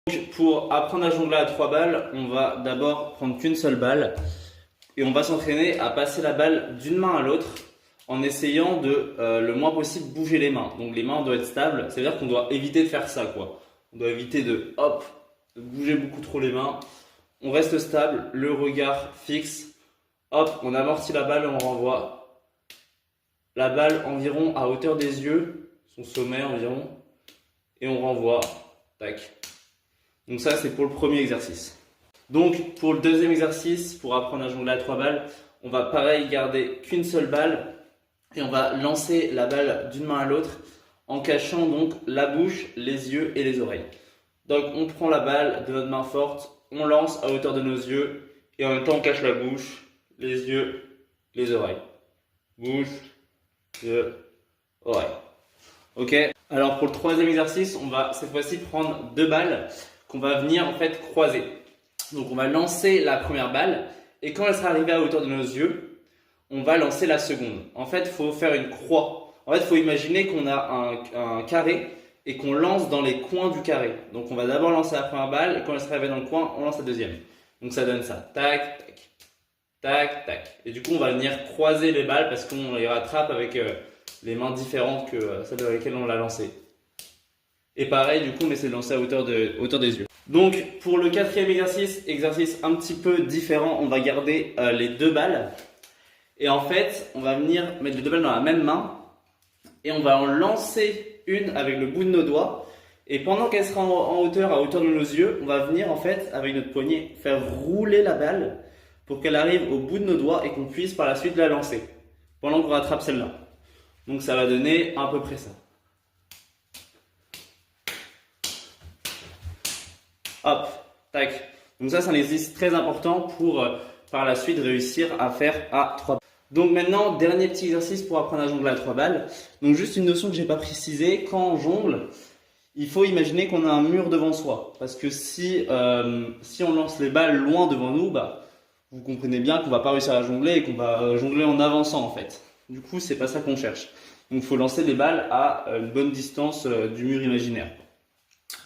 Donc, pour apprendre à jongler à 3 balles, on va d'abord prendre qu'une seule balle et on va s'entraîner à passer la balle d'une main à l'autre en essayant de le moins possible bouger les mains. Donc les mains doivent être stables, c'est-à-dire qu'on doit éviter de faire ça quoi. On doit éviter de hop, de bouger beaucoup trop les mains. On reste stable, le regard fixe. Hop, on amortit la balle et on renvoie. La balle environ à hauteur des yeux, son sommet environ, et on renvoie. Tac. Donc ça c'est pour le premier exercice. Donc pour le deuxième exercice, pour apprendre à jongler à 3 balles, on va pareil garder qu'une seule balle et on va lancer la balle d'une main à l'autre en cachant donc la bouche, les yeux et les oreilles. Donc on prend la balle de notre main forte, on lance à hauteur de nos yeux et en même temps on cache la bouche, les yeux, les oreilles. Bouche, yeux, oreilles. Ok. Alors pour le troisième exercice, on va cette fois-ci prendre 2 balles qu'on va venir en fait croiser. Donc on va lancer la première balle et quand elle sera arrivée à hauteur de nos yeux, on va lancer la seconde. En fait, il faut faire une croix. En fait, il faut imaginer qu'on a un carré et qu'on lance dans les coins du carré. Donc on va d'abord lancer la première balle et quand elle sera arrivée dans le coin, on lance la deuxième. Donc ça donne ça. Tac, tac, tac, tac. Et du coup, on va venir croiser les balles parce qu'on les rattrape avec les mains différentes que celles avec lesquelles on l'a lancé. Et pareil, du coup, on essaie de lancer à hauteur des yeux. Donc, pour le quatrième exercice un petit peu différent, on va garder les 2 balles. Et en fait, on va venir mettre les 2 balles dans la même main. Et on va en lancer une avec le bout de nos doigts. Et pendant qu'elle sera en hauteur, à hauteur de nos yeux, on va venir en fait, avec notre poignet, faire rouler la balle pour qu'elle arrive au bout de nos doigts et qu'on puisse par la suite la lancer. Pendant qu'on rattrape celle-là. Donc ça va donner à peu près ça. Hop, tac. Donc ça, c'est un exercice très important pour par la suite réussir à faire à 3 balles. Donc maintenant, dernier petit exercice pour apprendre à jongler à 3 balles. Donc juste une notion que j'ai pas précisée, quand on jongle, il faut imaginer qu'on a un mur devant soi. Parce que si on lance les balles loin devant nous, bah, vous comprenez bien qu'on va pas réussir à jongler et qu'on va jongler en avançant en fait. Du coup, c'est pas ça qu'on cherche. Donc il faut lancer les balles à une bonne distance du mur imaginaire.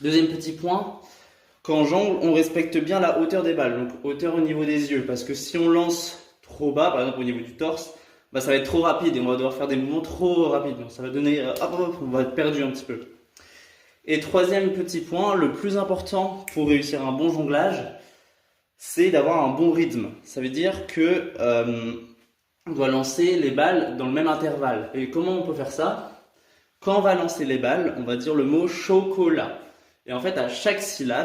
Deuxième petit point. Quand on jongle, on respecte bien la hauteur des balles, donc hauteur au niveau des yeux. Parce que si on lance trop bas, par exemple au niveau du torse, bah ça va être trop rapide et on va devoir faire des mouvements trop rapides. Donc ça va donner, on va être perdu un petit peu. Et troisième petit point, le plus important pour réussir un bon jonglage, c'est d'avoir un bon rythme. Ça veut dire que on doit lancer les balles dans le même intervalle. Et comment on peut faire ça? Quand on va lancer les balles, on va dire le mot chocolat. Et en fait, à chaque syllabe,